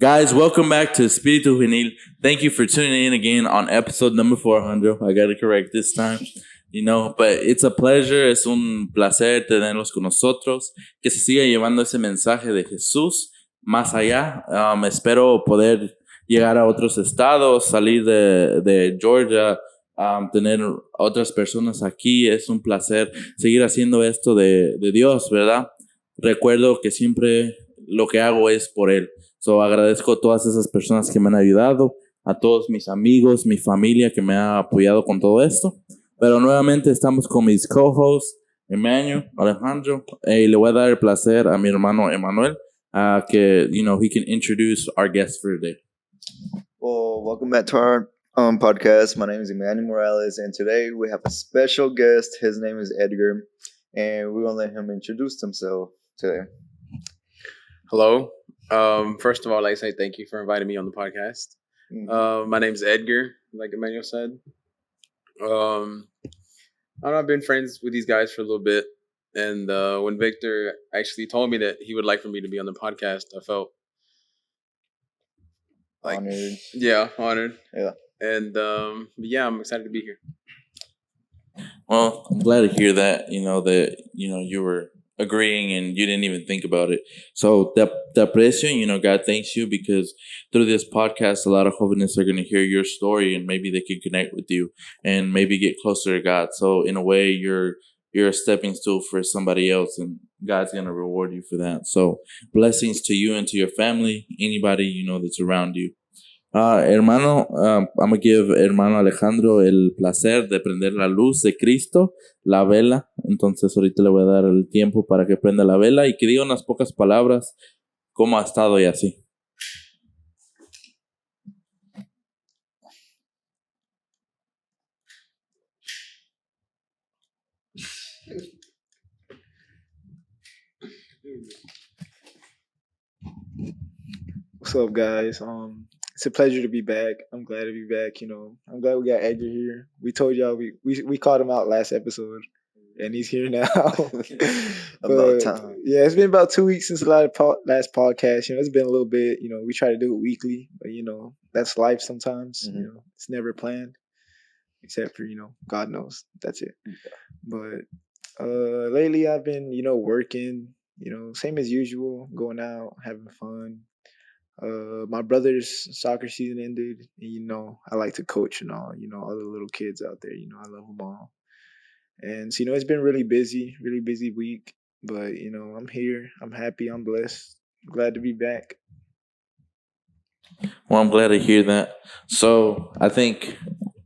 Guys, welcome back to Espíritu Juvenil. Thank you for tuning in again on episode number 400. I got to correct this time, but it's a pleasure, es un placer tenerlos con nosotros, que se siga llevando ese mensaje de Jesús más allá. Espero poder llegar a otros estados, salir de Georgia, tener otras personas aquí. Es un placer seguir haciendo esto de Dios, ¿verdad? Recuerdo que siempre lo que hago es por Él. So, agradezco a todas esas personas que me han ayudado, a todos mis amigos, mi familia que me ha apoyado con todo esto. Pero nuevamente estamos con mis co-hosts, Emmanuel, Alejandro, y le voy a dar el placer a mi hermano Emmanuel, que, he can introduce our guest for today. Well, welcome back to our podcast. My name is Emmanuel Morales, and today we have a special guest. His name is Edgar, and we're going to let him introduce himself today. Hello. First of all, I'd like to say thank you for inviting me on the podcast. My name is Edgar, like Emmanuel said. I've been friends with these guys for a little bit, and when Victor actually told me that he would like for me to be on the podcast, I felt honored. Yeah, honored. Yeah. And I'm excited to be here. Well, I'm glad to hear that, that, you were agreeing and you didn't even think about it. So the aprecio, God thanks you because through this podcast, a lot of jóvenes are going to hear your story and maybe they can connect with you and maybe get closer to God. So in a way, you're a stepping stool for somebody else and God's going to reward you for that. So blessings to you and to your family, anybody, that's around you. Hermano, I'm going to give hermano Alejandro el placer de prender la luz de Cristo, la vela. Entonces ahorita le voy a dar el tiempo para que prenda la vela y que diga unas pocas palabras cómo ha estado y así. What's up, guys? It's a pleasure to be back. I'm glad to be back. I'm glad we got Edgar here. We told y'all we called him out last episode, and he's here now. About time. Yeah, it's been about 2 weeks since the last podcast. It's been a little bit. We try to do it weekly, but that's life sometimes. Mm-hmm. It's never planned, except for God knows. That's it. But lately I've been working. Same as usual, going out, having fun. My brother's soccer season ended, and I like to coach and all the little kids out there. I love them all. And so, it's been really busy week, but I'm here. I'm happy. I'm blessed. Glad to be back. Well, I'm glad to hear that. So I think,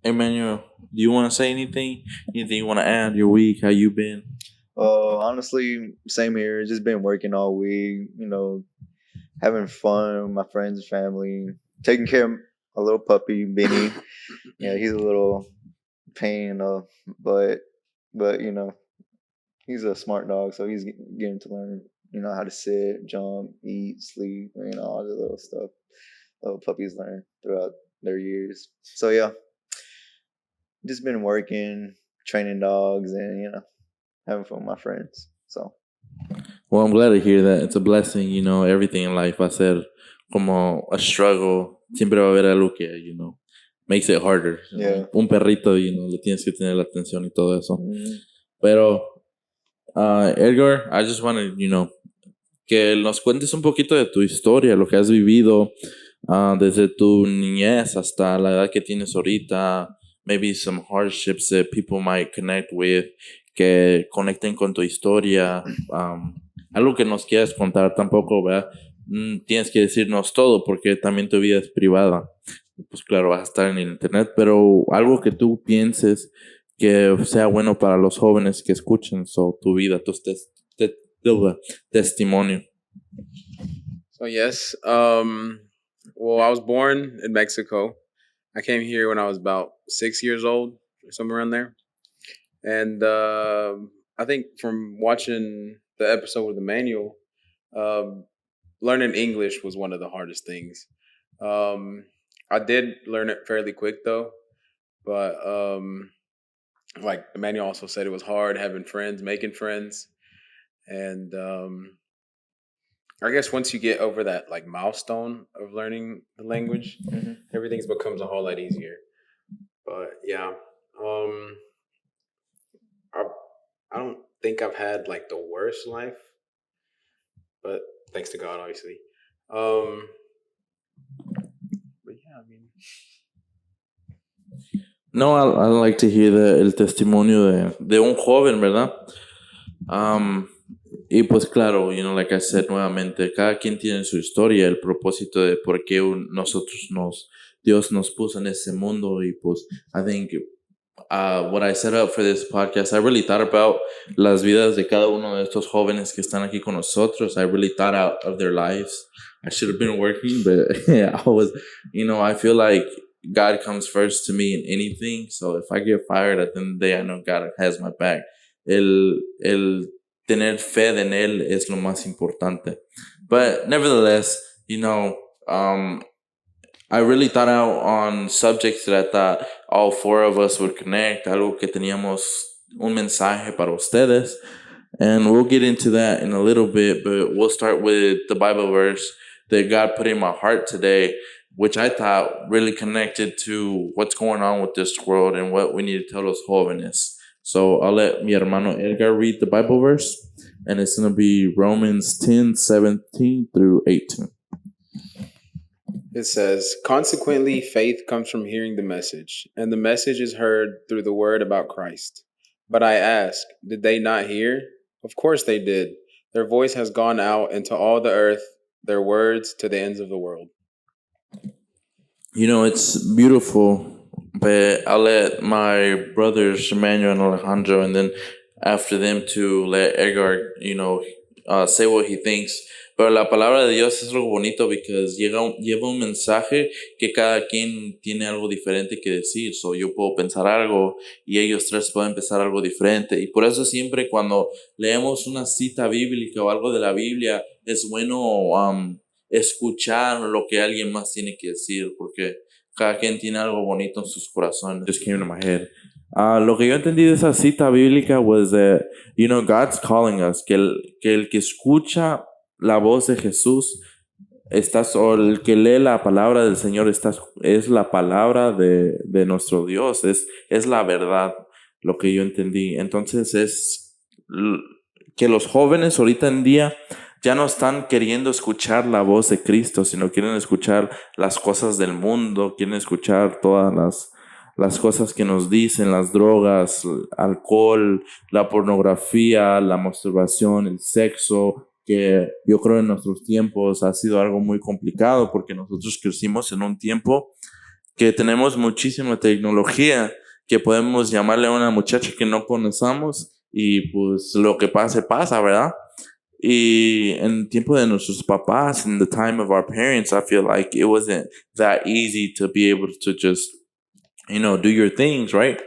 Emmanuel, do you want to say anything? Anything you want to add? Your week, how you been? Honestly, same here. Just been working all week. Having fun with my friends and family, taking care of a little puppy, Benny. Yeah, he's a little pain, but he's a smart dog, so he's getting to learn, how to sit, jump, eat, sleep, all the little stuff little puppies learn throughout their years. So yeah, just been working, training dogs, and having fun with my friends. So. Well, I'm glad to hear that. It's a blessing, everything in life va a ser como a struggle. Siempre va a haber algo que, makes it harder. Yeah. Un perrito, le tienes que tener la atención y todo eso. Mm-hmm. Pero, Edgar, I just wanted, que nos cuentes un poquito de tu historia, lo que has vivido desde tu niñez hasta la edad que tienes ahorita. Maybe some hardships that people might connect with, que conecten con tu historia. Algo que nos quieras contar tampoco, ¿verdad? Tienes que decirnos todo porque también tu vida es privada. Pues claro, vas a estar en el internet, pero algo que tú pienses que sea bueno para los jóvenes que escuchen tu vida, tu testimonio. So yes, well, I was born in Mexico. I came here when I was about 6 years old, or somewhere around there. And I think from watching the episode with Emmanuel, learning English was one of the hardest things. I did learn it fairly quick though, but like Emmanuel also said, it was hard having friends, making friends, and I guess once you get over that like milestone of learning the language, Mhm. everything becomes a whole lot easier. But yeah, um, I I don't think I've had like the worst life, but thanks to God, obviously. Um, but yeah, I mean, No, I like to hear el testimonio de un joven, ¿verdad? Um, y pues claro, like I said nuevamente, cada quien tiene su historia, el propósito de por qué Dios nos puso en ese mundo. Y pues I think what I set up for this podcast, I really thought about las vidas de cada uno de estos jóvenes que están aquí con nosotros. I really thought out of their lives. I should have been working, but I was, I feel like God comes first to me in anything. So if I get fired at the end of the day, I know God has my back. El tener fe en Él es lo más importante. But nevertheless, I really thought out on subjects that I thought all four of us would connect, algo que teníamos un mensaje para ustedes. And we'll get into that in a little bit, but we'll start with the Bible verse that God put in my heart today, which I thought really connected to what's going on with this world and what we need to tell los jóvenes. So I'll let mi hermano Edgar read the Bible verse, and it's going to be Romans 10:17 through 18. it says, "Consequently, faith comes from hearing the message, and the message is heard through the word about Christ. But I ask, did they not hear? Of course they did. Their voice has gone out into all the earth, their words to the ends of the world." It's beautiful, but I'll let my brothers Emmanuel and Alejandro, and then after them to let Edgar, say what he thinks. Pero la palabra de Dios es algo bonito because lleva un mensaje que cada quien tiene algo diferente que decir. So yo puedo pensar algo y ellos tres pueden pensar algo diferente. Y por eso siempre cuando leemos una cita bíblica o algo de la Biblia, es bueno escuchar lo que alguien más tiene que decir, porque cada quien tiene algo bonito en sus corazones. Just came to my head. Lo que yo entendí de esa cita bíblica was that, God's calling us, que el que escucha la voz de Jesús, o el que lee la palabra del Señor, es la palabra de nuestro Dios, es la verdad, lo que yo entendí. Entonces que los jóvenes ahorita en día ya no están queriendo escuchar la voz de Cristo, sino quieren escuchar las cosas del mundo, quieren escuchar todas las cosas que nos dicen, las drogas, el alcohol, la pornografía, la masturbación, el sexo, que yo creo en nuestros tiempos ha sido algo muy complicado porque nosotros crecimos en un tiempo que tenemos muchísima tecnología, que podemos llamarle a una muchacha que no conocemos y pues lo que pase, pasa, ¿verdad? Y en el tiempo de nuestros papás, in the time of our parents, I feel like it wasn't that easy to be able to just, do your things, right?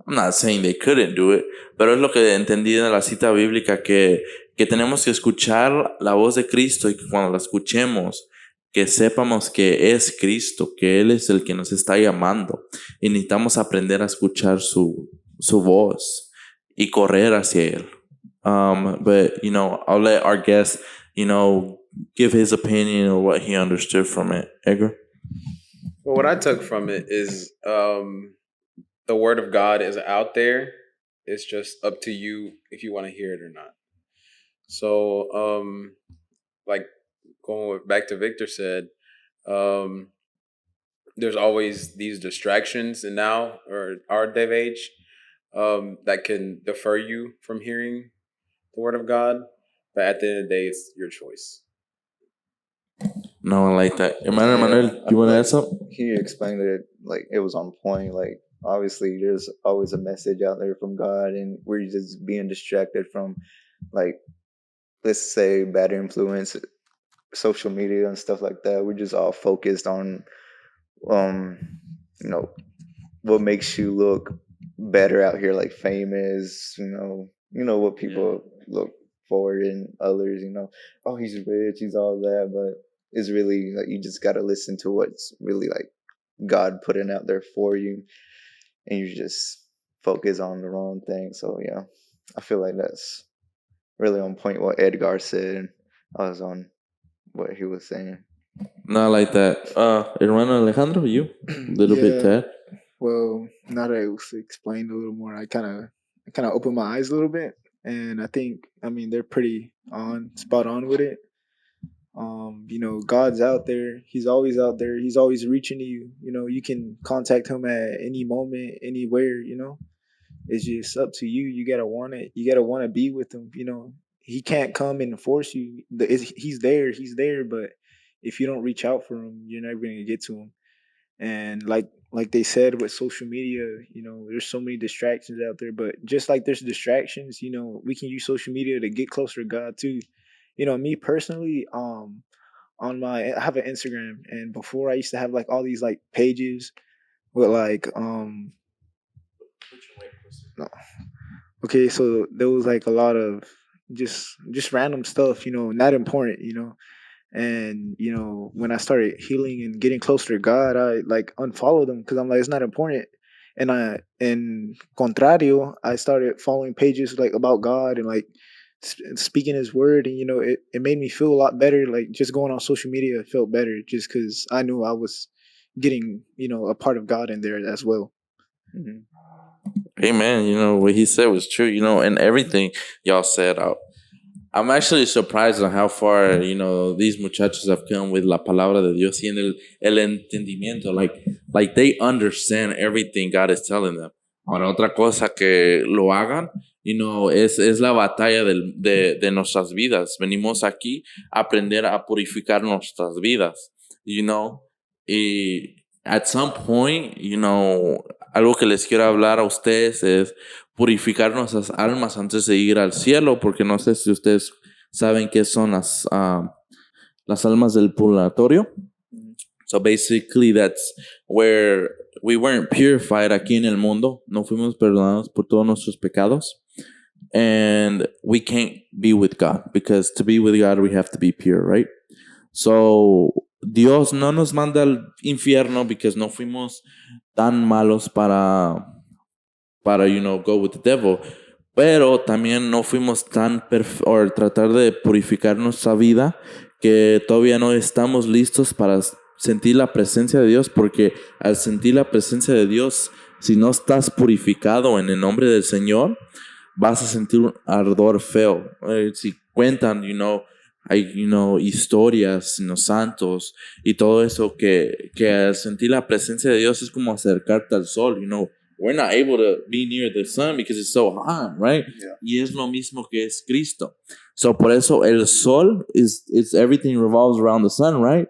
I'm not saying they couldn't do it, pero es lo que entendí de la cita bíblica, que tenemos que escuchar la voz de Cristo y que cuando la escuchemos, que sepamos que es Cristo, que Él es el que nos está llamando y necesitamos aprender a escuchar su voz y correr hacia Él. But, I'll let our guest, give his opinion or what he understood from it. Edgar? Well, what I took from it is the word of God is out there. It's just up to you if you want to hear it or not. So, like back to Victor said, um, there's always these distractions, and now or our day of age, that can defer you from hearing the word of God. But at the end of the day, it's your choice. No, I like that. Emmanuel, I you want to feel add something? he explained it like it was on point. Like obviously, there's always a message out there from God, and we're just being distracted from, like, let's say, bad influence, social media and stuff like that. We're just all focused on, um, you know, what makes you look better out here, like famous. What people look for in others. Oh, he's rich, he's all that, but it's really like you just got to listen to what's really like God putting out there for you, and you just focus on the wrong thing. So yeah, I feel like that's really on point what Edgar said. I was on what he was saying. Not like that. Hermano Alejandro, you? A little bit, Yeah. Ted? Well, now that it was explained a little more, I kind of opened my eyes a little bit, and I mean, they're pretty spot on with it. God's out there. He's always out there. He's always reaching to you. You can contact him at any moment, anywhere. It's just up to you. You gotta want it. You gotta want to be with him. He can't come and force you. He's there. He's there. But if you don't reach out for him, you're never gonna get to him. And like they said with social media, there's so many distractions out there. But just like there's distractions, we can use social media to get closer to God too. Me personally, I have an Instagram, and before I used to have like all these like pages with like no. Okay, so there was like a lot of just random stuff, not important, and when I started healing and getting closer to God, I like unfollowed them because I'm like, it's not important. And in contrario, I started following pages like about God and like speaking His word, and it made me feel a lot better. Like just going on social media felt better, just because I knew I was getting a part of God in there as well. Mm-hmm. Hey, man, what he said was true, and everything y'all said. I'm actually surprised on how far, these muchachos have come with la palabra de Dios y en el entendimiento. Like they understand everything God is telling them. Ahora, otra cosa que lo hagan, es la batalla de nuestras vidas. Venimos aquí a aprender a purificar nuestras vidas, y at some point, algo que les quiero hablar a ustedes es purificar nuestras almas antes de ir al cielo, porque no sé si ustedes saben qué son las almas del purgatorio. So basically that's where we weren't purified aquí en el mundo, no fuimos perdonados por todos nuestros pecados, and we can't be with God, because to be with God we have to be pure, right? So Dios no nos manda al infierno because no fuimos tan malos para go with the devil. Pero también no fuimos tan o tratar de purificar nuestra vida que todavía no estamos listos para sentir la presencia de Dios, porque al sentir la presencia de Dios, si no estás purificado en el nombre del Señor, vas a sentir un ardor feo. Si cuentan, hay, historias, santos y todo eso que al sentir la presencia de Dios es como acercarte al sol, We're not able to be near the sun because it's so hot, right? Yeah. Y es lo mismo que es Cristo. So por eso el sol it's everything revolves around the sun, right?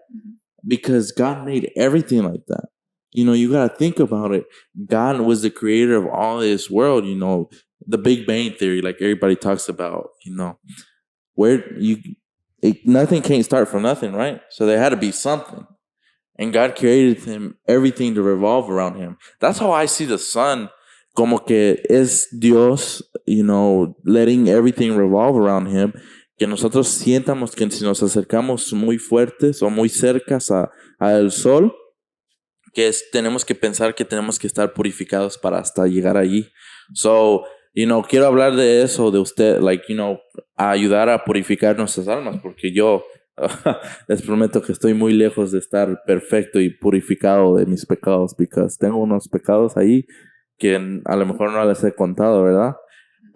Because God made everything like that. You got to think about it. God was the creator of all this world, the Big Bang Theory, like everybody talks about, where nothing can't start from nothing, right? So there had to be something. And God created everything to revolve around him. That's how I see the sun. Como que es Dios, letting everything revolve around him. Que nosotros sientamos que si nos acercamos muy fuertes o muy cercas al sol, que tenemos que pensar que tenemos que estar purificados para hasta llegar allí. So, quiero hablar de eso, de usted, a ayudar a purificar nuestras almas, porque yo les prometo que estoy muy lejos de estar perfecto y purificado de mis pecados, porque tengo unos pecados ahí que a lo mejor no les he contado, ¿verdad?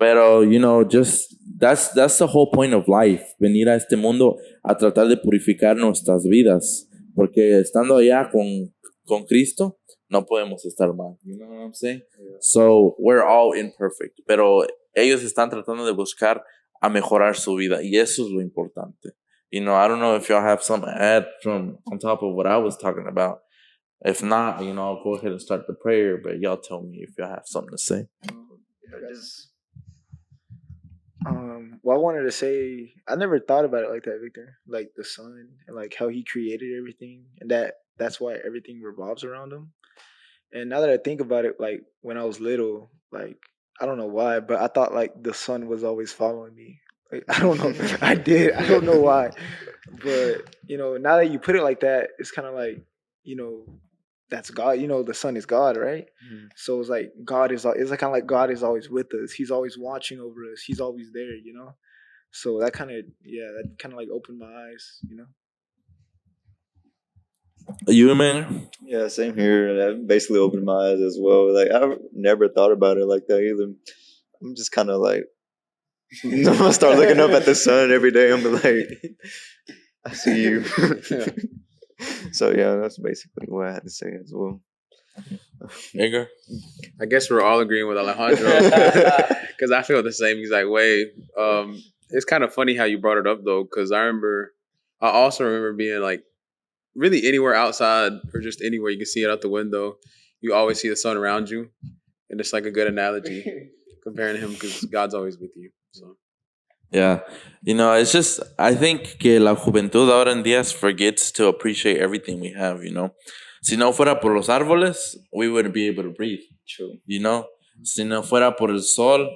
Pero, just that's the whole point of life, venir a este mundo a tratar de purificar nuestras vidas, porque estando allá con Cristo no podemos estar mal, you know what I'm saying? Yeah. So, we're all imperfect, pero ellos están tratando de buscar a mejorar su vida, y eso es lo importante. I don't know if y'all have something to add from on top of what I was talking about. If not, I'll go ahead and start the prayer, but y'all tell me if y'all have something to say. Well, I wanted to say, I never thought about it like that, Victor. Like the sun and like how he created everything, and that's why everything revolves around him. And now that I think about it, like when I was little, like I don't know why, but I thought like the sun was always following me. Like, I don't know. I did. I don't know why. But, now that you put it like that, it's kind of like, that's God. The sun is God, right? Mm-hmm. So it's like it's like kind of like God is always with us. He's always watching over us. He's always there, So that kind of like opened my eyes, You, man? Yeah, same here. That basically opened my eyes as well. Like I never thought about it like that either. I'm just kind of like I'm gonna start looking up at the sun every day. I'm like, I see you. So yeah, that's basically what I had to say as well. Edgar? I guess we're all agreeing with Alejandro because I feel the same exact way. It's kind of funny how you brought it up though, because I also remember being like really anywhere outside or just anywhere you can see it out the window. You always see the sun around you, and it's like a good analogy comparing him because God's always with you. So Yeah. You know, it's just, I think que la juventud ahora en días forgets to appreciate everything we have, you know. Si no fuera por los árboles, we wouldn't be able to breathe, True. you know. Si no fuera por el sol,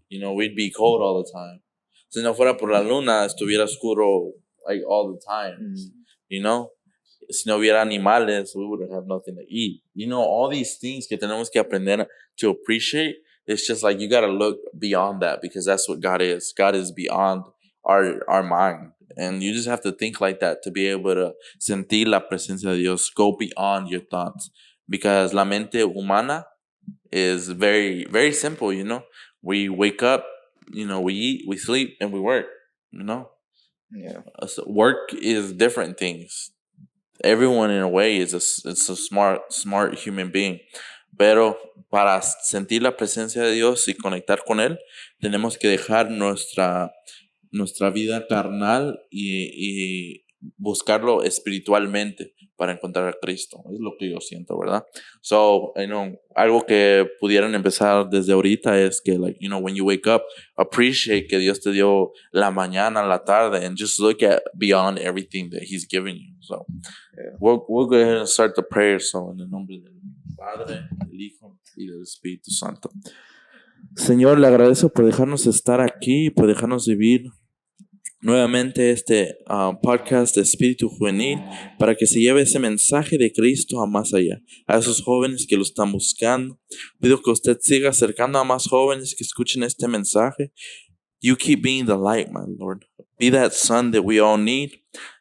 you know, we'd be cold all the time. Si no fuera por la luna, estuviera oscuro like all the time, you know. Si no hubiera animales, we would have nothing to eat. You know, all these things que tenemos que aprender to appreciate. It's just like you got to look beyond that because that's what God is. God is beyond our mind. And you just have to think like that to be able to sentir la presencia de Dios, go beyond your thoughts. Because la mente humana is very, very simple, you know. We wake up, you know, we eat, we sleep, and we work, you know. Yeah. So work is different things. Everyone in a way is it's a smart human being. Pero para sentir la presencia de Dios y conectar con Él, tenemos que dejar nuestra vida carnal y buscarlo espiritualmente para encontrar a Cristo. Es lo que yo siento, ¿verdad? So, you know, algo que pudieran empezar desde ahorita es que, like, you know, when you wake up, appreciate que Dios te dio la mañana, la tarde, and just look at beyond everything that He's given you. So, Yeah. we'll go ahead and start the prayer. So, en el nombre del Padre, del Hijo y del Espíritu Santo. Señor, le agradezco por dejarnos estar aquí, por dejarnos vivir nuevamente este podcast de Espíritu Juvenil para que se lleve ese mensaje de Cristo a más allá, a esos jóvenes que lo están buscando. Pido que usted siga acercando a más jóvenes que escuchen este mensaje. You keep being the light, my Lord. Be that sun that we all need.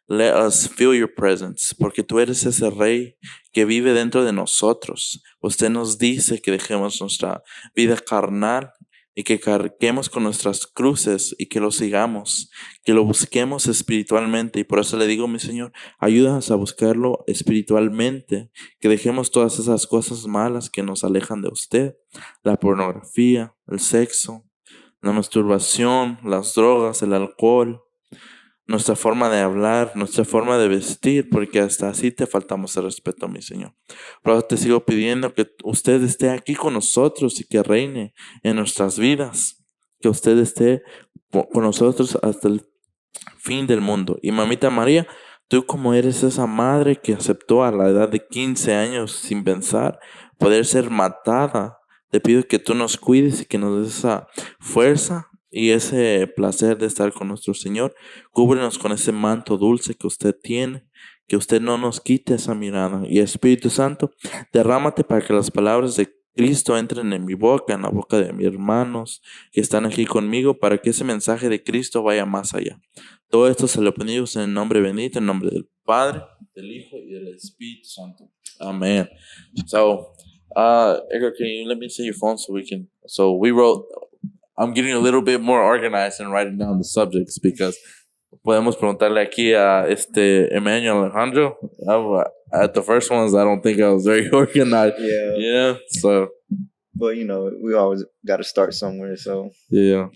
Let us feel your presence, porque tú eres ese rey que vive dentro de nosotros. Usted nos dice que dejemos nuestra vida carnal y que carguemos con nuestras cruces y que lo sigamos, que lo busquemos espiritualmente. Y por eso le digo, mi Señor, ayúdanos a buscarlo espiritualmente, que dejemos todas esas cosas malas que nos alejan de usted, la pornografía, el sexo, la masturbación, las drogas, el alcohol, nuestra forma de hablar, nuestra forma de vestir, porque hasta así te faltamos el respeto, mi Señor. Pero te sigo pidiendo que usted esté aquí con nosotros y que reine en nuestras vidas, que usted esté con nosotros hasta el fin del mundo. Y mamita María, tú como eres esa madre que aceptó a la edad de 15 años sin pensar poder ser matada, te pido que tú nos cuides y que nos des esa fuerza y ese placer de estar con nuestro Señor. Cúbrenos con ese manto dulce que usted tiene, que usted no nos quite esa mirada. Y Espíritu Santo, derrámate para que las palabras de Cristo entren en mi boca, en la boca de mis hermanos que están aquí conmigo, para que ese mensaje de Cristo vaya más allá. Todo esto se lo pedimos en el nombre bendito, en el nombre del Padre, del Hijo y del Espíritu Santo. Amén. So, Edgar, can you let me see your phone so we can? So we wrote. I'm getting a little bit more organized and writing down the subjects because podemos preguntarle aquí a Emmanuel Alejandro. At the first ones, I don't think I was very organized. Yeah. Yeah. So. But you know, we always got to start somewhere. So Yeah.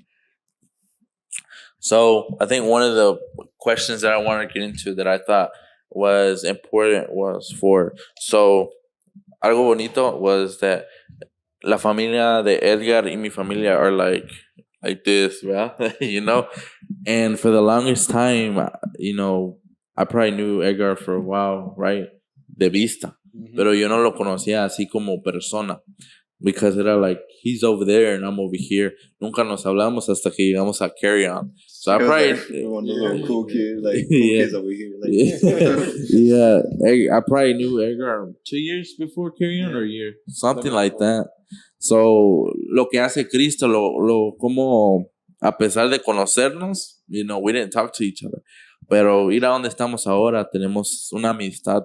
So I think one of the questions that I wanted to get into that I thought was important was so algo bonito was that la familia de Edgar y mi familia are like this, right? You know? And for the longest time, you know, I probably knew Edgar for a while, right? De vista. Pero yo no lo conocía así como persona. Because era like, he's over there and I'm over here. Nunca nos hablamos hasta que llegamos a Carry On. So I probably... like one of the little cool kids, like cool Yeah. kids over here. Like, Yeah. I probably knew Edgar 2 years before Carry On or a year. Something like that. So, lo que hace Cristo, como a pesar de conocernos, you know, we didn't talk to each other. Pero ir a donde estamos ahora, tenemos una amistad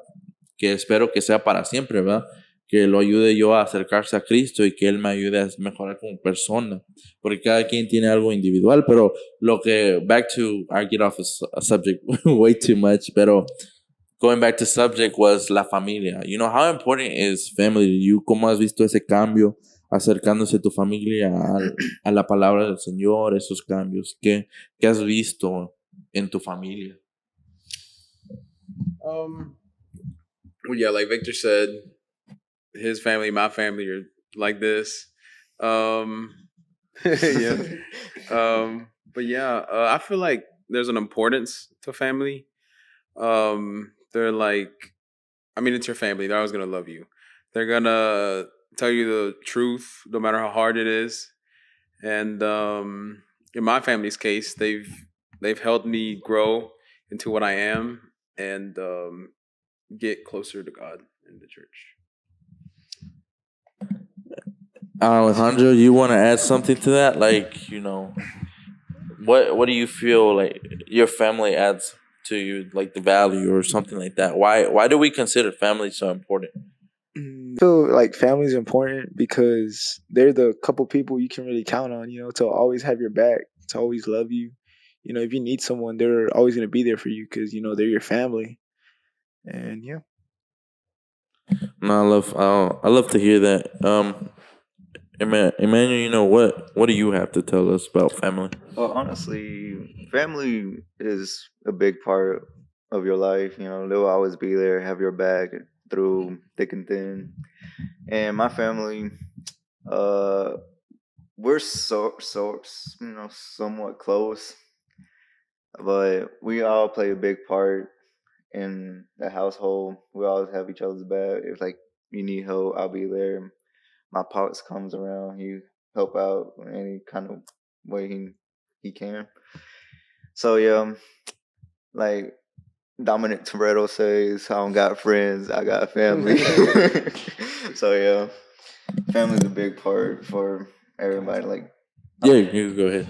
que espero que sea para siempre, ¿verdad? Que lo ayude yo a acercarse a Cristo y que Él me ayude a mejorar como persona. Porque cada quien tiene algo individual, pero back to, I get off a subject way too much, pero going back to subject was la familia. You know, how important is family to you? ¿Cómo has visto ese cambio acercándose tu familia a la palabra del Señor, esos cambios? ¿Qué has visto en tu familia? Well, yeah, like Victor said, his family, my family are like this. Yeah. But yeah, I feel like there's an importance to family. They're like, I mean, it's your family. They're always gonna love you. They're gonna tell you the truth, no matter how hard it is. And in my family's case, they've helped me grow into what I am and get closer to God in the church. Alejandro, you want to add something to that? Like, you know, what do you feel like your family adds to you, like the value or something like that? Why do we consider family so important? I feel like family is important because they're the couple people you can really count on, to always have your back, to always love you. If you need someone, they're always going to be there for you because, they're your family. And yeah. No, I love to hear that. Emmanuel, what do you have to tell us about family? Well, honestly, family is a big part of your life. They'll always be there, have your back through thick and thin. And my family, we're somewhat close, but we all play a big part in the household. We always have each other's back. If like you need help, I'll be there. My pops comes around, he help out in any kind of way he can. So yeah, like Dominic Toretto says, I don't got friends, I got family. So yeah, family's a big part for everybody. Like, Yeah, you go ahead.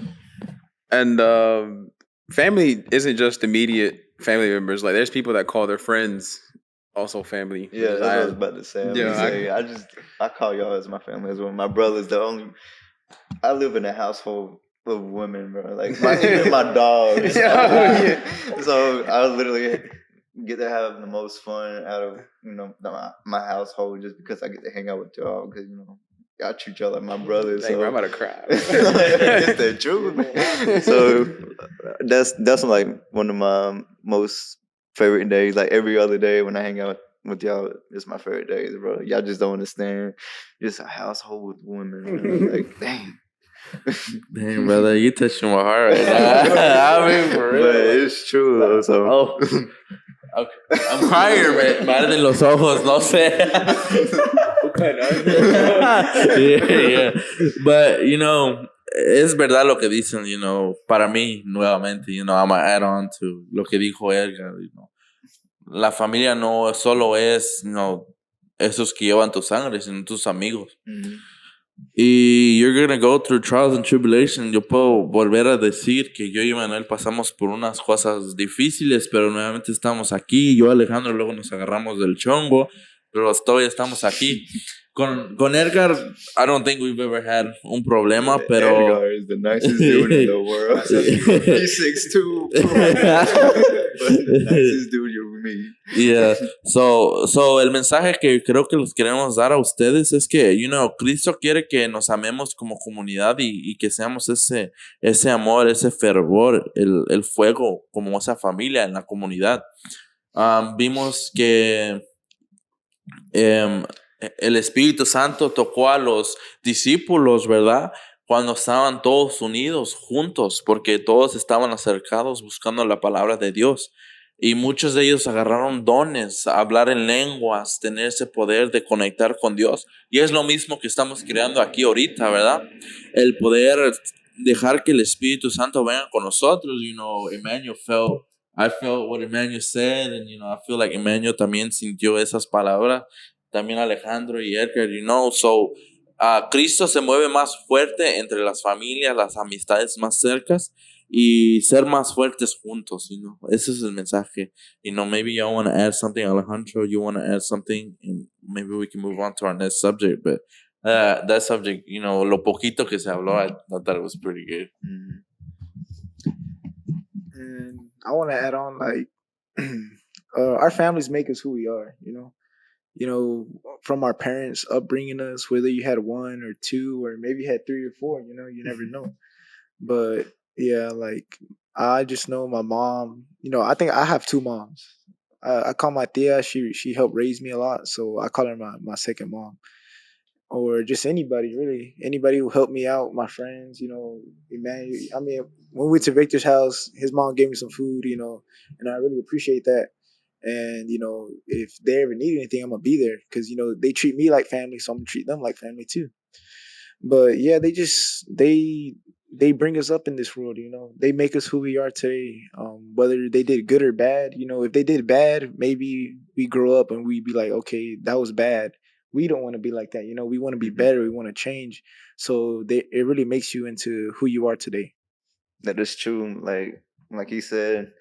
And family isn't just immediate family members. Like, there's people that call their friends also family. yeah, that's what I was about to say. I call y'all as my family as well. My brother's the only. I live in a household of women, bro. Like even my dogs. So I literally get to have the most fun out of my household just because I get to hang out with y'all because I treat y'all like my brothers. Dang, So I'm about to cry. it's the truth. So that's like one of my most favorite days. Like every other day when I hang out with y'all, it's my favorite days, bro. Y'all just don't understand. Just a household with women, bro. Like dang. Damn, brother, you touching my heart right now. I mean, for real. But it's true though. So Okay. I'm crying, man. Marden los ojos, no sé. Yeah. But, es verdad lo que dicen, para mí, nuevamente, I'm gonna add on to lo que dijo Edgar, La familia no solo es, esos que llevan tu sangre, sino tus amigos. Mhm. Y you're gonna go through trials and tribulation. Yo puedo volver a decir que yo y Manuel pasamos por unas cosas difíciles, pero nuevamente estamos aquí. Yo, Alejandro, luego nos agarramos del chongo, pero todavía estamos aquí. Con Edgar, I don't think we've ever had un problema, pero... Edgar is the nicest dude in the world. He's 6'2", but the nicest dude you'll meet. Yeah. So el mensaje que creo que les queremos dar a ustedes es que, Cristo quiere que nos amemos como comunidad y que seamos ese amor, ese fervor, el fuego, como esa familia en la comunidad. Vimos que el Espíritu Santo tocó a los discípulos, ¿verdad? Cuando estaban todos unidos, juntos, porque todos estaban acercados buscando la palabra de Dios. Y muchos de ellos agarraron dones, hablar en lenguas, tener ese poder de conectar con Dios. Y es lo mismo que estamos creando aquí ahorita, ¿verdad? El poder dejar que el Espíritu Santo venga con nosotros. I felt what Emmanuel said, and I feel like Emmanuel también sintió esas palabras. También Alejandro y Edgar, So, Cristo se mueve más fuerte entre las familias, las amistades más cercas. y ser más fuertes juntos, you know. Ese es el mensaje. You know, maybe y'all want to add something, Alejandro, you want to add something, and maybe we can move on to our next subject, but that subject, you know, lo poquito que se habló, I thought it was pretty good. Mhm. And I want to add on, like, our families make us who we are, you know, from our parents upbringing us, whether you had one or two, or maybe you had three or four, you never know. But yeah, like, I just know my mom, I think I have two moms. I call my tia, she helped raise me a lot. So I call her my second mom. Or just anybody, really. Anybody who helped me out, my friends, Emmanuel. I mean, when we went to Victor's house, his mom gave me some food, and I really appreciate that. And, if they ever need anything, I'm going to be there because, they treat me like family, so I'm going to treat them like family too. But yeah, they bring us up in this world, They make us who we are today. Whether they did good or bad, if they did bad, maybe we grow up and we be like, okay, that was bad. We don't want to be like that, We want to be better. We want to change. So it really makes you into who you are today. That is true. Like he said,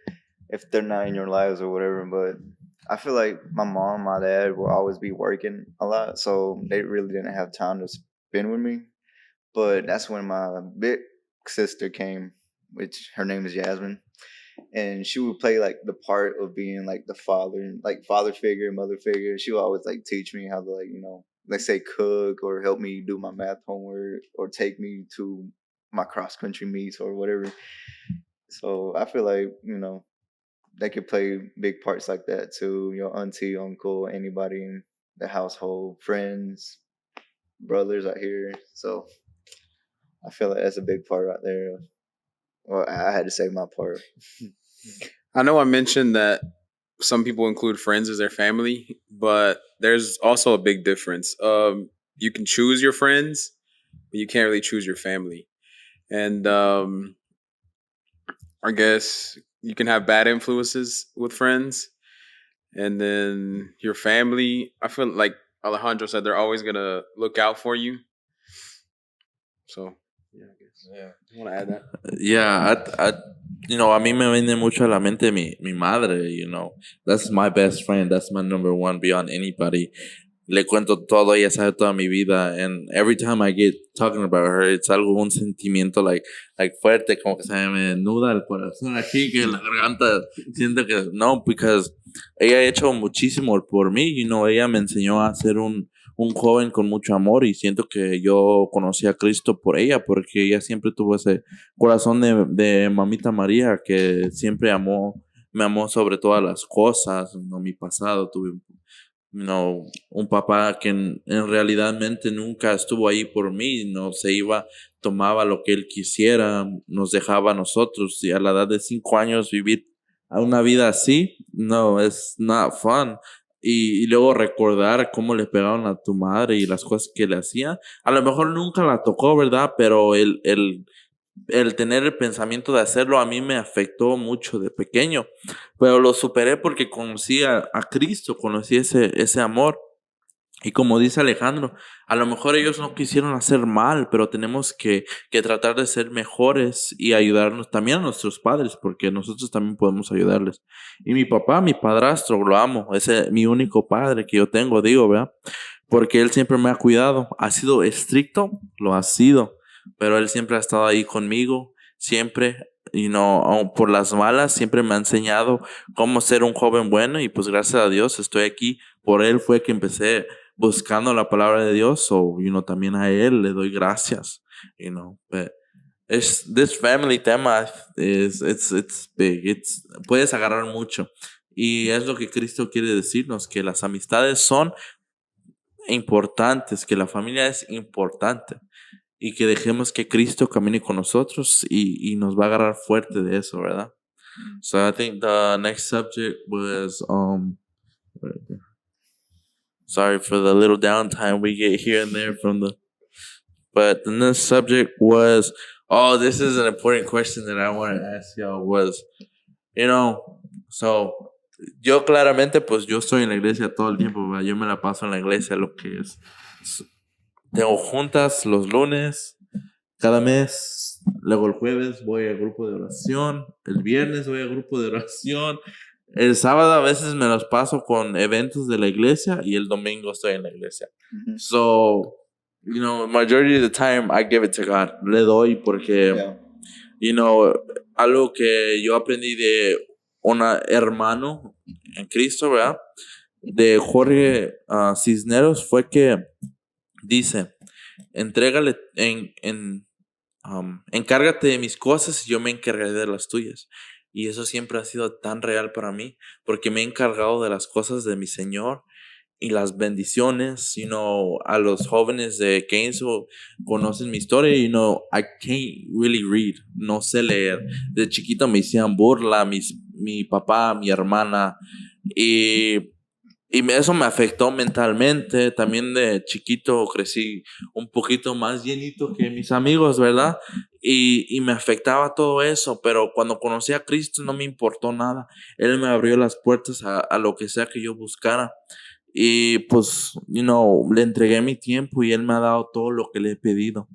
if they're not in your lives or whatever, but I feel like my mom, my dad will always be working a lot, so they really didn't have time to spend with me. But that's when my big sister came, which her name is Jasmine, and she would play like the part of being like the father, like father figure, mother figure. She would always like teach me how to, like, let's say cook, or help me do my math homework, or take me to my cross country meets or whatever. So I feel like, they could play big parts like that too. Your auntie, uncle, anybody in the household, friends, brothers out here. So I feel like that's a big part right there. Well, I had to say my part. I know I mentioned that some people include friends as their family, but there's also a big difference. You can choose your friends, but you can't really choose your family. And I guess you can have bad influences with friends, and then your family. I feel like Alejandro said they're always gonna look out for you. So yeah, I guess. Yeah. You want to add that? Yeah, a mí me viene mucho a la mente mi madre, That's my best friend. That's my number one beyond anybody. Le cuento todo, ella sabe toda mi vida. And every time I get talking about her, it's un sentimiento like fuerte, como que se me nuda el corazón aquí, que la garganta siento que no, because ella ha hecho muchísimo por mí, ella me enseñó a ser un joven con mucho amor y siento que yo conocí a Cristo por ella, porque ella siempre tuvo ese corazón de mamita María que siempre me amó sobre todas las cosas, mi pasado, tuve un papá que en realidadmente nunca estuvo ahí por mí, no se iba, tomaba lo que él quisiera, nos dejaba a nosotros y a la edad de 5 años vivir una vida así, no, es not fun. Y luego recordar cómo le pegaban a tu madre y las cosas que le hacía. A lo mejor nunca la tocó, ¿verdad? Pero el tener el pensamiento de hacerlo a mí me afectó mucho de pequeño. Pero lo superé porque conocí a Cristo, conocí ese amor. Y como dice Alejandro, a lo mejor ellos no quisieron hacer mal, pero tenemos que tratar de ser mejores y ayudarnos también a nuestros padres, porque nosotros también podemos ayudarles. Y mi papá, mi padrastro, lo amo, ese es mi único padre que yo tengo, digo, ¿verdad? Porque él siempre me ha cuidado. Ha sido estricto, lo ha sido, pero él siempre ha estado ahí conmigo, siempre, aun por las malas, siempre me ha enseñado cómo ser un joven bueno y pues gracias a Dios estoy aquí. Por él fue que empecé buscando la palabra de Dios, so, también a él le doy gracias, but this family tema it's big, puedes agarrar mucho y es lo que Cristo quiere decirnos, que las amistades son importantes, que la familia es importante y que dejemos que Cristo camine con nosotros y nos va a agarrar fuerte de eso, ¿verdad? So I think the next subject was sorry for the little downtime we get here and there but the next subject was, this is an important question that I want to ask y'all was, so yo claramente pues yo estoy en la iglesia todo el tiempo, ¿verdad? Yo me la paso en la iglesia, lo que es. Tengo juntas los lunes, cada mes, Luego el jueves voy al grupo de oración. El viernes voy al grupo de oración. El sábado a veces me los paso con eventos de la iglesia y el domingo estoy en la iglesia. Mhm. So, majority of the time I give it to God. Le doy porque, Yeah. algo que yo aprendí de un hermano en Cristo, ¿verdad? De Jorge Cisneros fue que dice, entrégale encárgate de mis cosas y yo me encargaré de las tuyas. Y eso siempre ha sido tan real para mí, porque me he encargado de las cosas de mi Señor y las bendiciones. A los jóvenes de Gainesville conocen mi historia. I can't really read, no sé leer. De chiquito me hacían burla, mi papá, mi hermana, y eso me afectó mentalmente. También de chiquito crecí un poquito más llenito que mis amigos, ¿verdad? Y me afectaba todo eso, pero cuando conocí a Cristo no me importó nada. Él me abrió las puertas a lo que sea que yo buscara. Y pues, le entregué mi tiempo y Él me ha dado todo lo que le he pedido.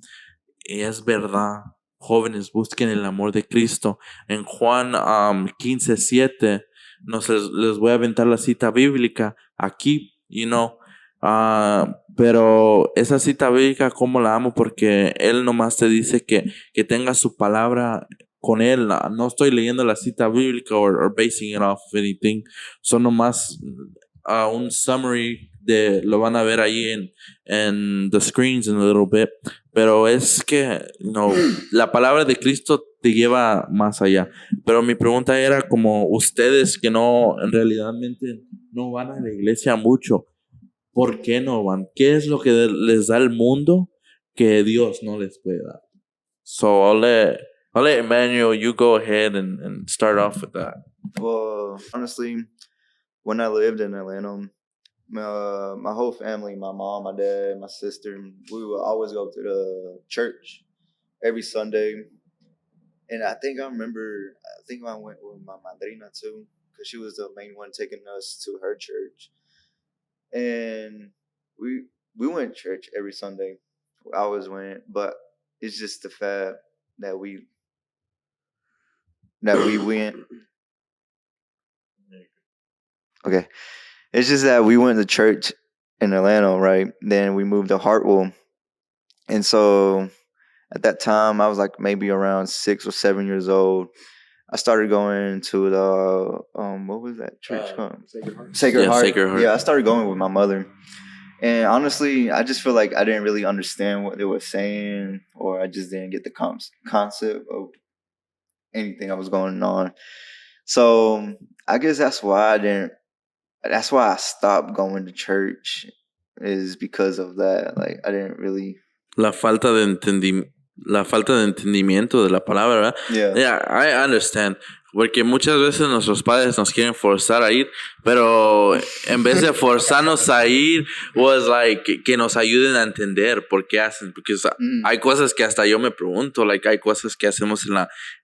Y es verdad, jóvenes, busquen el amor de Cristo. En Juan 15:7, les voy a aventar la cita bíblica aquí, pero esa cita bíblica, ¿cómo la amo? Porque Él nomás te dice que tengas su palabra con Él. No estoy leyendo la cita bíblica or basing it off of anything. Son nomás un summary lo van a ver ahí en the screens in a little bit. Pero es que, la palabra de Cristo te lleva más allá. Pero mi pregunta era como ustedes que en realidad no van a la iglesia mucho. ¿Por qué no van? ¿Qué es lo que les da el mundo que Dios no les puede dar? So I'll let Emmanuel, you go ahead and start off with that. Well, honestly, when I lived in Atlanta, my whole family, my mom, my dad, my sister, we would always go to the church every Sunday. And I think I went with my madrina too, because she was the main one taking us to her church. And we went to church every Sunday. I always went, but it's just the fact that we went. Okay, it's just that we went to church in Atlanta, right? Then we moved to Hartwell, and so at that time I was like maybe around 6 or 7 years old. I started going to the what was that church called? Sacred Heart. Sacred Heart. Yeah, I started going with my mother. And honestly, I just feel like I didn't really understand what they were saying, or I just didn't get the concept of anything that was going on. So I guess that's why I stopped going to church, is because of that. Like I didn't really. La falta de entendimiento de la palabra, ¿verdad? Yeah. I understand. Porque muchas veces nuestros padres nos quieren forzar a ir, pero en vez de forzarnos a ir, was like que nos ayuden a entender por qué hacen. Porque hay cosas que hasta yo me pregunto, hay cosas que hacemos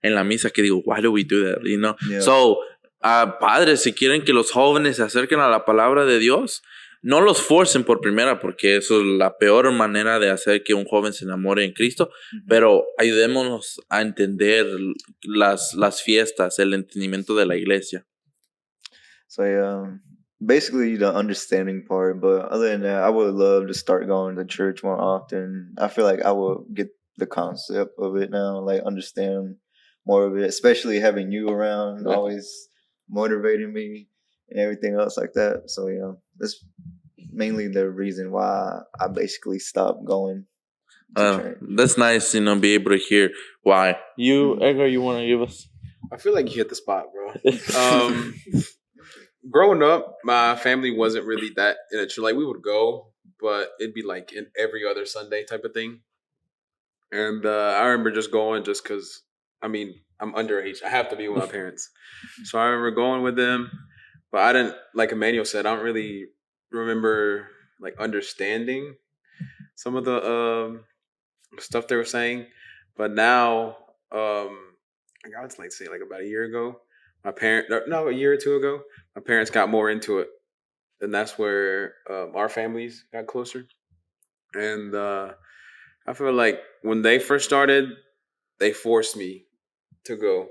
en la misa que digo, why do we do that? Yeah. So, padres, si quieren que los jóvenes se acerquen a la palabra de Dios, no los forcen por primera, porque eso es la peor manera de hacer que un joven se enamore en Cristo, pero ayudémonos a entender las fiestas, el entendimiento de la iglesia. So yeah, basically the understanding part. But other than that, I would love to start going to church more often. I feel like I will get the concept of it now, like understand more of it, especially having you around, always motivating me and everything else like that. So yeah, that's mainly the reason why I basically stopped going to church. That's nice, be able to hear why. You, Edgar, you want to give us? I feel like you hit the spot, bro. Growing up, my family wasn't really that in a church. Like we would go, but it'd be like in every other Sunday type of thing. And I remember just going just because, I'm underage. I have to be with my parents. So I remember going with them, but I didn't, like Emmanuel said, I don't really remember like understanding some of the stuff they were saying. But now, I would like say like about a year ago, a year or two ago, my parents got more into it, and that's where our families got closer. And I feel like when they first started, they forced me to go,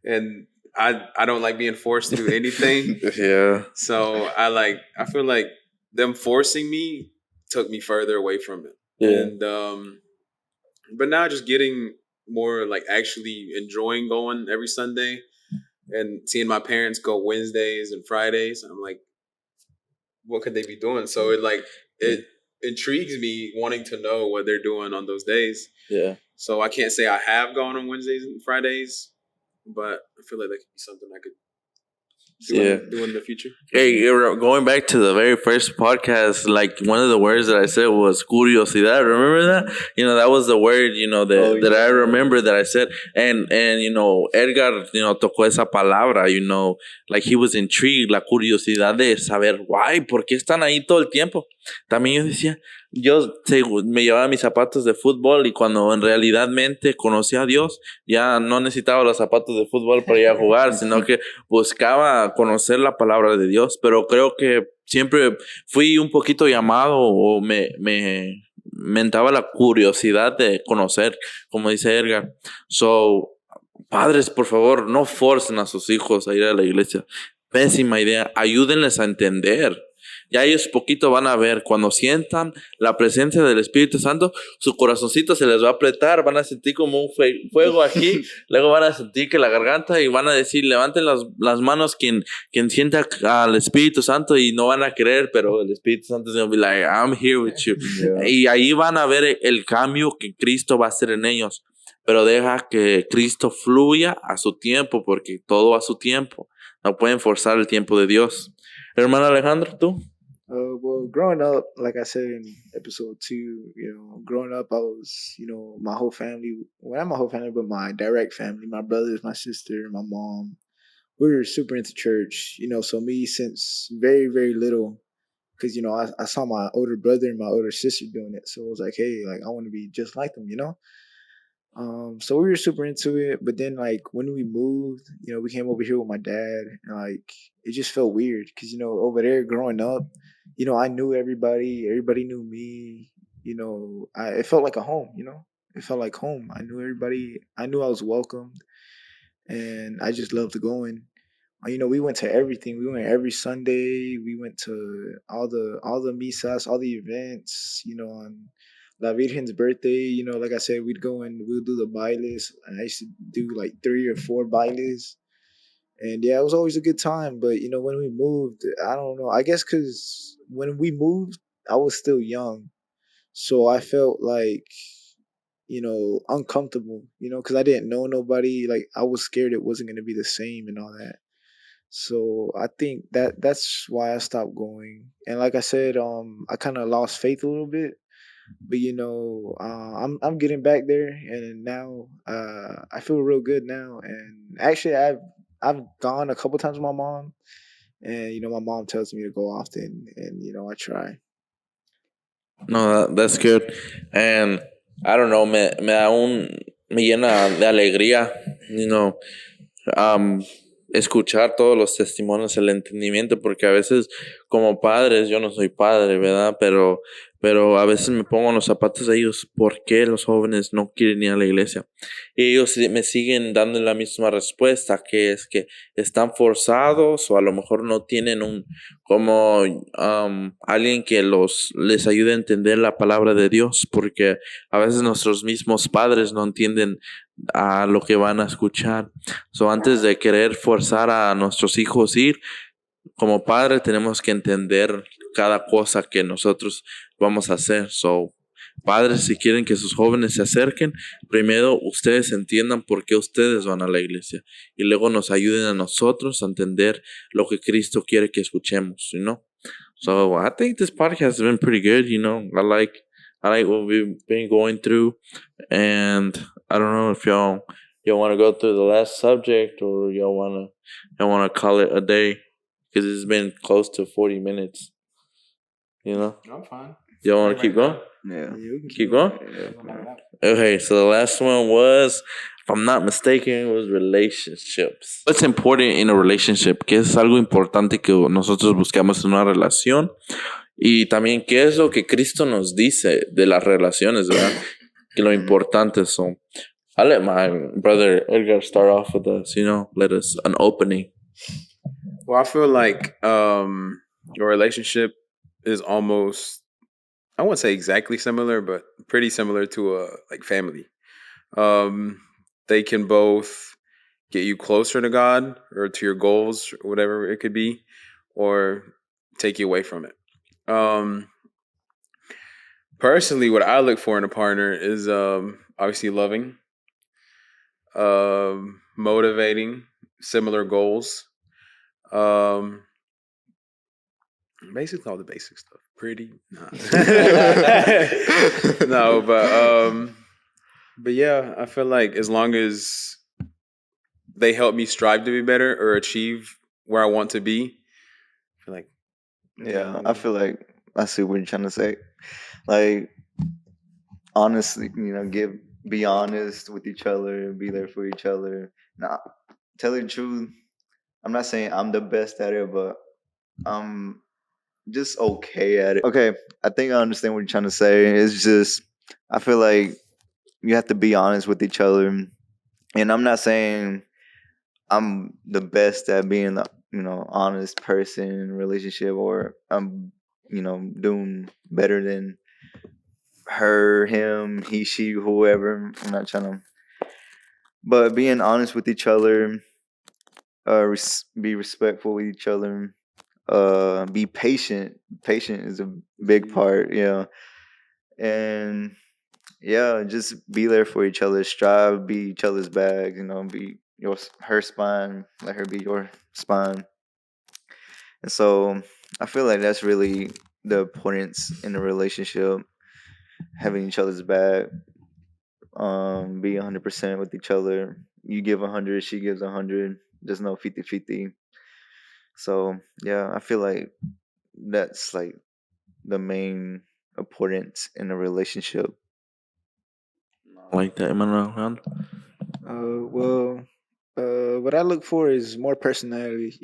and I don't like being forced to do anything. Yeah. So I feel like them forcing me took me further away from it. Yeah. And but now just getting more like actually enjoying going every Sunday and seeing my parents go Wednesdays and Fridays. I'm like, what could they be doing? So it intrigues me wanting to know what they're doing on those days. Yeah. So I can't say I have gone on Wednesdays and Fridays, but I feel like that could be something I could do in the future. Hey, going back to the very first podcast, like one of the words that I said was curiosidad. Remember that? You know, that was the word, you know, that I remember that I said. And you know, Edgar, you know, tocó esa palabra, you know, like he was intrigued, la curiosidad de saber, why, ¿por qué están ahí todo el tiempo? También yo decía, me llevaba mis zapatos de fútbol y cuando en realidadmente conocí a Dios, ya no necesitaba los zapatos de fútbol para ir a jugar, sino que buscaba conocer la palabra de Dios. Pero creo que siempre fui un poquito llamado o me entraba la curiosidad de conocer, como dice Edgar. So, padres, por favor, no forcen a sus hijos a ir a la iglesia. Pésima idea. Ayúdenles a entender. Ya ellos poquito van a ver, cuando sientan la presencia del Espíritu Santo, su corazoncito se les va a apretar, van a sentir como un fuego aquí, luego van a sentir que la garganta y van a decir, levanten las manos quien sienta al Espíritu Santo y no van a creer, pero el Espíritu Santo es going to be like, I'm here with you. Yeah. Y ahí van a ver el cambio que Cristo va a hacer en ellos, pero deja que Cristo fluya a su tiempo, porque todo a su tiempo. No pueden forzar el tiempo de Dios. Hermano Alejandro, ¿tú? Well, growing up, like I said in episode 2, you know, growing up, I was, you know, my whole family, well, not my whole family, but my direct family, my brothers, my sister, my mom, we were super into church, you know, so me since very, very little, because, you know, I saw my older brother and my older sister doing it. So I was like, hey, like, I want to be just like them, you know? So we were super into it, but then like when we moved, you know, we came over here with my dad, and like it just felt weird because, you know, over there growing up, you know, I knew everybody knew me, you know, it felt like a home, you know, it felt like home. I knew everybody, I knew I was welcomed, and I just loved going. You know, we went to everything. We went every Sunday. We went to all the misas, all the events, you know, on La Virgen's birthday, you know, like I said, we'd go and we'll do the bailes. And I used to do like 3 or 4 bailes. And yeah, it was always a good time. But, you know, when we moved, I don't know. I guess because when we moved, I was still young. So I felt like, you know, uncomfortable, you know, because I didn't know nobody. Like, I was scared it wasn't going to be the same and all that. So I think that's why I stopped going. And like I said, I kind of lost faith a little bit. But you know, I'm getting back there, and now I feel real good now. And actually, I've gone a couple times with my mom, and you know, my mom tells me to go often, and you know, I try. No, that's good. And I don't know, me llena de alegría, you know, escuchar todos los testimonios, el entendimiento, porque a veces como padres, yo no soy padre, ¿verdad? Pero a veces me pongo en los zapatos de ellos. ¿Por qué los jóvenes no quieren ir a la iglesia? Y ellos me siguen dando la misma respuesta, que es que están forzados o a lo mejor no tienen alguien que les ayude a entender la palabra de Dios, porque a veces nuestros mismos padres no entienden a lo que van a escuchar. So, antes de querer forzar a nuestros hijos ir, como padre tenemos que entender cada cosa que nosotros vamos a hacer. So, padres, si quieren que sus jóvenes se acerquen, primero ustedes entiendan por qué ustedes van a la iglesia y luego nos ayuden a nosotros a entender lo que Cristo quiere que escuchemos, you know? So, I think this podcast has been pretty good, you know. I like what we've been going through, and I don't know if y'all want to go through the last subject or y'all want to call it a day, because it's been close to 40 minutes. You know? I'm fine. Y'all want to keep going? Yeah. Keep going? Okay, so the last one was, if I'm not mistaken, was relationships. What's important in a relationship? ¿Qué es algo importante que nosotros buscamos en una relación? Y también, ¿qué es lo que Cristo nos dice de las relaciones, verdad? Que lo importante son. I'll let my brother Edgar start off with us, let us an opening. Well, I feel like your relationship is almost, I won't say exactly similar, but pretty similar to a like family. They can both get you closer to God or to your goals, or whatever it could be, or take you away from it. Um, Personally, what I look for in a partner is obviously loving, motivating, similar goals. Um, Basically all the basic stuff. Pretty, nah. No, but yeah, I feel like as long as they help me strive to be better or achieve where I want to be, I feel like Yeah, I feel like I see what you're trying to say. Like, honestly, be honest with each other, be there for each other. Now, tell you the truth, I'm not saying I'm the best at it, but I'm just okay at it. Okay, I think I understand what you're trying to say. It's just, I feel like you have to be honest with each other. And I'm not saying I'm the best at being the, honest person in a relationship, or I'm, doing better than her, him, he, she, whoever. I'm not trying to, but being honest with each other, be respectful with each other, be patient. Patient is a big part, yeah. And yeah, just be there for each other. Strive, be each other's bag. Be her spine. Let her be your spine. And so I feel like that's really the importance in a relationship, having each other's back. Be 100% with each other. You give 100, she gives 100. There's no 50-50. So yeah, I feel like that's like the main importance in a relationship. Like that, Emmanuel. Well, what I look for is more personality.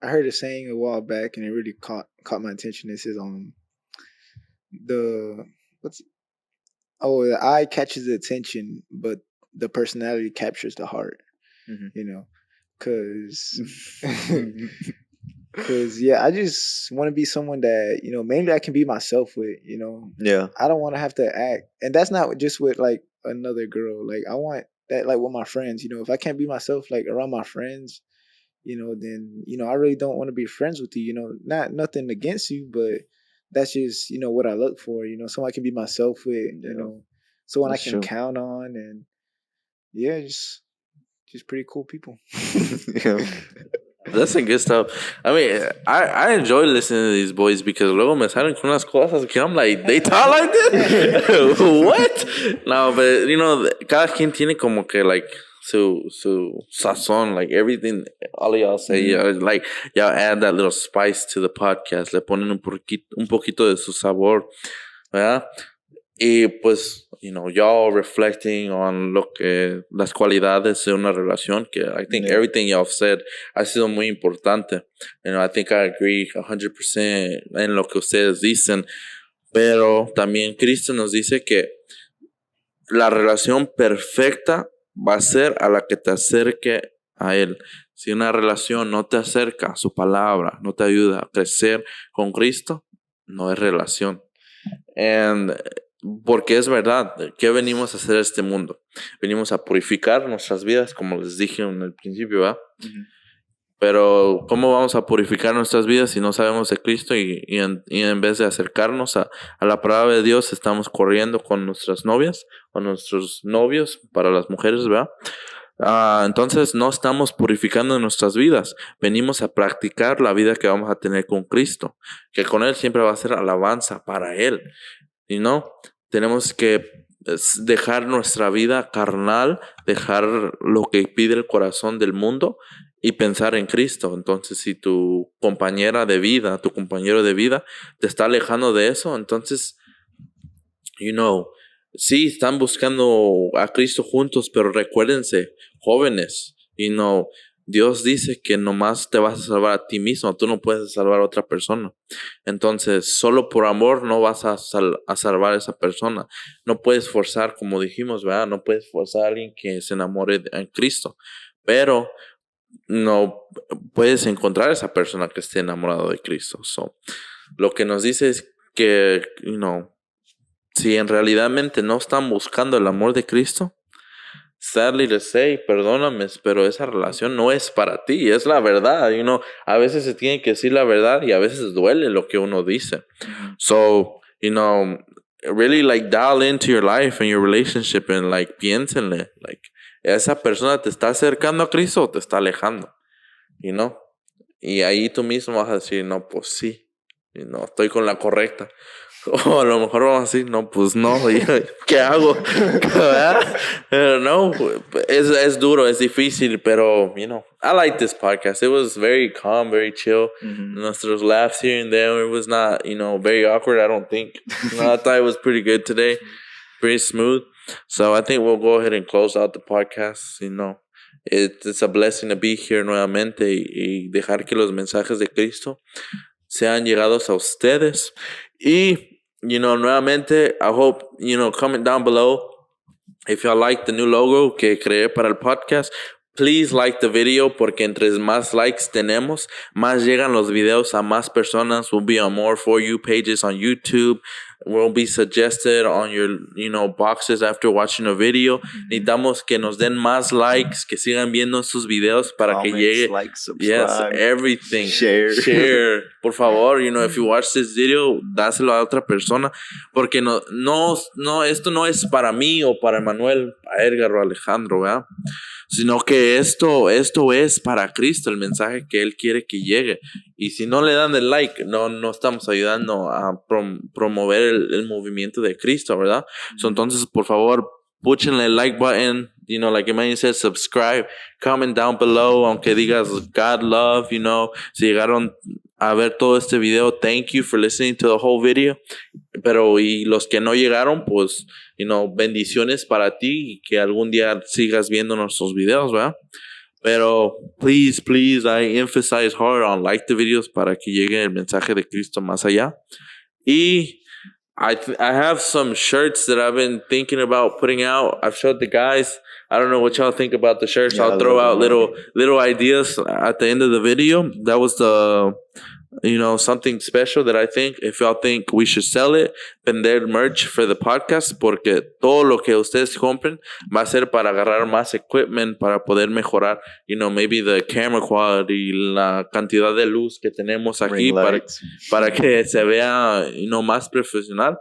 I heard a saying a while back, and it really caught my attention. It says, the what's the eye catches the attention, but the personality captures the heart. Mhm. Because yeah, I just want to be someone that mainly I can be myself with. Yeah. I don't want to have to act, and that's not just with like another girl. Like I want that like with my friends. If I can't be myself like around my friends, then I really don't want to be friends with you. Not nothing against you, but that's just what I look for. Someone I can be myself with. Yeah. Someone I That's can true. count on, and yeah, just pretty cool people. Yeah. That's some good stuff. I mean, I enjoy listening to these boys because luego me salen con unas cosas que I'm like, they talk like this? What? No, but cada quien tiene como que like su sazón, like everything, all of y'all say, like y'all add that little spice to the podcast, le ponen un poquito de su sabor, ¿verdad? Y pues, y'all reflecting on las cualidades de una relación, que I think everything y'all said ha sido muy importante. I think I agree 100% en lo que ustedes dicen, pero también Cristo nos dice que la relación perfecta va a ser a la que te acerque a Él. Si una relación no te acerca a su palabra, no te ayuda a crecer con Cristo, no es relación. Porque es verdad, ¿qué venimos a hacer a este mundo? Venimos a purificar nuestras vidas, como les dije en el principio, ¿verdad? Pero ¿cómo vamos a purificar nuestras vidas si no sabemos de Cristo y en vez de acercarnos a la palabra de Dios estamos corriendo con nuestras novias o nuestros novios para las mujeres, ¿verdad? Entonces no estamos purificando nuestras vidas. Venimos a practicar la vida que vamos a tener con Cristo, que con Él siempre va a ser alabanza para Él. Tenemos que dejar nuestra vida carnal, dejar lo que pide el corazón del mundo y pensar en Cristo. Entonces, si tu compañera de vida, tu compañero de vida te está alejando de eso, entonces, sí, están buscando a Cristo juntos, pero recuérdense, jóvenes, Dios dice que nomás te vas a salvar a ti mismo, tú no puedes salvar a otra persona. Entonces, solo por amor no vas a salvar a esa persona. No puedes forzar, como dijimos, ¿verdad? No puedes forzar a alguien que se enamore en Cristo. Pero no puedes encontrar a esa persona que esté enamorado de Cristo. So, lo que nos dice es que, si en realidadmente no están buscando el amor de Cristo, sadly to say, perdóname, pero esa relación no es para ti, es la verdad. A veces se tiene que decir la verdad y a veces duele lo que uno dice. So, really like dial into your life and your relationship and like piénsenle, like, ¿esa persona te está acercando a Cristo o te está alejando? Y ahí tú mismo vas a decir, no, pues sí, estoy con la correcta. O a lo mejor vamos a decir, no, pues no, ¿qué hago? No, es duro, es difícil, pero, I like this podcast. It was very calm, very chill. Nuestros laughs here and there, it was not, very awkward, I don't think. I thought it was pretty good today, pretty smooth. So I think we'll go ahead and close out the podcast, It's a blessing to be here nuevamente y dejar que los mensajes de Cristo sean llegados a ustedes. Y, nuevamente, I hope, comment down below if y'all like the new logo que creé para el podcast. Please like the video porque entre más likes tenemos, más llegan los videos a más personas. We'll be on more For You pages on YouTube. Will be suggested on your, boxes after watching a video. Necesitamos que nos den más likes, que sigan viendo sus videos para Comments, que llegue. like, subscribe, yes, everything. share. Por favor, if you watch this video, dáselo a otra persona. Porque no, esto no es para mí o para Manuel, para Edgar o Alejandro, ¿verdad? Sino que esto es para Cristo, el mensaje que Él quiere que llegue. Y si no le dan el like, no estamos ayudando a promover el movimiento de Cristo, ¿verdad? So, entonces, por favor, púchenle el like button, like Emmanuel said, subscribe, comment down below, aunque digas God love, si llegaron a ver todo este video, thank you for listening to the whole video. Pero y los que no llegaron, pues, bendiciones para ti y que algún día sigas viendo nuestros videos, ¿verdad? Pero, please, I emphasize hard on like the videos para que llegue el mensaje de Cristo más allá. Y I have some shirts that I've been thinking about putting out. I've showed the guys. I don't know what y'all think about the shirts. Yeah, I'll throw out little ideas at the end of the video. That was the, something special that I think, if y'all think we should sell it, vender merch for the podcast, porque todo lo que ustedes compren va a ser para agarrar más equipment, para poder mejorar, maybe the camera quality, la cantidad de luz que tenemos aquí, para que se vea, más profesional.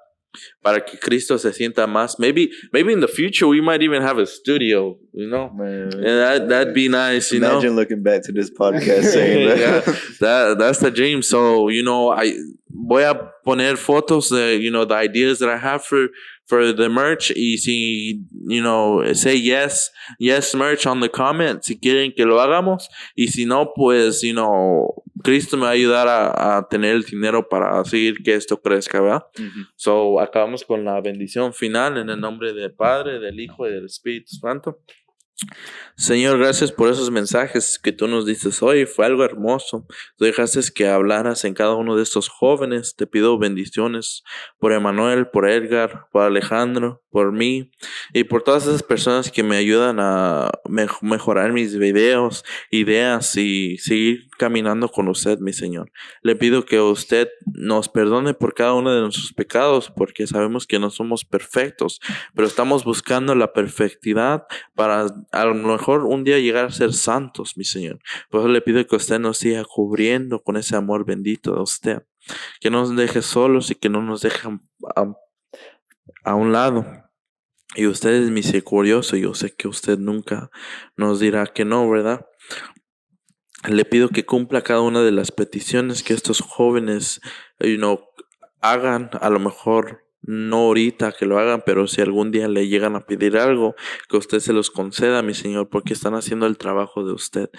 Para que Cristo se sienta más. Maybe in the future we might even have a studio, Man, and that'd be nice, Imagine looking back to this podcast saying that. Yeah, that's the dream. So, I voy a poner fotos de, the ideas that I have for the merch. Y si, say yes merch on the comment, si quieren que lo hagamos. Y si no, pues, Cristo me va a ayudar a tener el dinero para seguir que esto crezca, ¿verdad? So, acabamos con la bendición final en el nombre del Padre, del Hijo y del Espíritu Santo. Señor, gracias por esos mensajes que tú nos diste hoy. Fue algo hermoso. Tú dejaste que hablaras en cada uno de estos jóvenes. Te pido bendiciones por Emmanuel, por Edgar, por Alejandro, por mí y por todas esas personas que me ayudan a mejorar mis videos, ideas y seguir caminando con usted, mi Señor. Le pido que usted nos perdone por cada uno de nuestros pecados, porque sabemos que no somos perfectos, pero estamos buscando la perfectidad para a lo mejor un día llegar a ser santos, mi Señor. Por eso le pido que usted nos siga cubriendo con ese amor bendito de usted, que no nos deje solos y que no nos deje a un lado. Y usted es misericordioso. Yo sé que usted nunca nos dirá que no, ¿verdad? Le pido que cumpla cada una de las peticiones que estos jóvenes, hagan. A lo mejor no ahorita que lo hagan, pero si algún día le llegan a pedir algo, que usted se los conceda, mi Señor, porque están haciendo el trabajo de usted.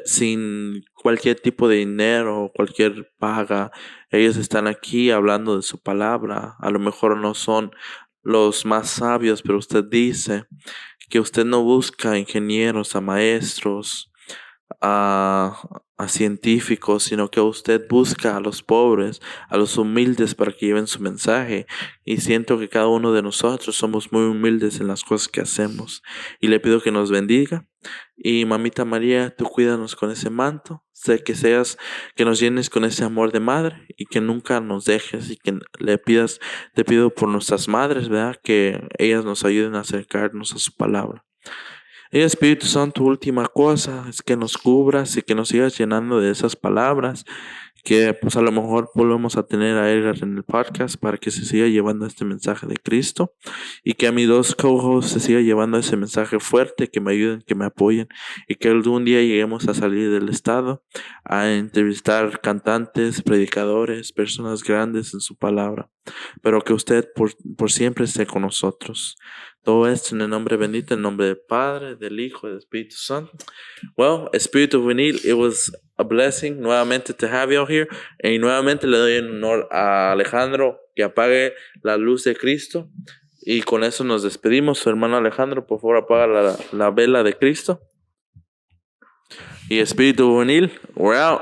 Sin cualquier tipo de dinero, cualquier paga, ellos están aquí hablando de su palabra. A lo mejor no son los más sabios, pero usted dice que usted no busca ingenieros a maestros, a científicos, sino que usted busca a los pobres, a los humildes para que lleven su mensaje. Y siento que cada uno de nosotros somos muy humildes en las cosas que hacemos. Y le pido que nos bendiga. Y mamita María, tú cuídanos con ese manto. Sé que nos llenes con ese amor de madre y que nunca nos dejes y que te pido por nuestras madres, ¿verdad? Que ellas nos ayuden a acercarnos a su palabra. Y Espíritu Santo, última cosa es que nos cubras y que nos sigas llenando de esas palabras, que pues a lo mejor volvemos a tener a Edgar en el podcast para que se siga llevando este mensaje de Cristo y que a mis dos co-hosts se siga llevando ese mensaje fuerte, que me ayuden, que me apoyen y que algún día lleguemos a salir del estado a entrevistar cantantes, predicadores, personas grandes en su palabra, pero que usted por siempre esté con nosotros. Todo esto en el nombre bendito, en el nombre del Padre, del Hijo y del Espíritu Santo. Well, Espíritu Juvenil, it was a blessing nuevamente to have you here. Y nuevamente le doy en honor a Alejandro que apague la luz de Cristo. Y con eso nos despedimos. Su hermano Alejandro, por favor, apaga la vela de Cristo. Y Espíritu Juvenil, we're out.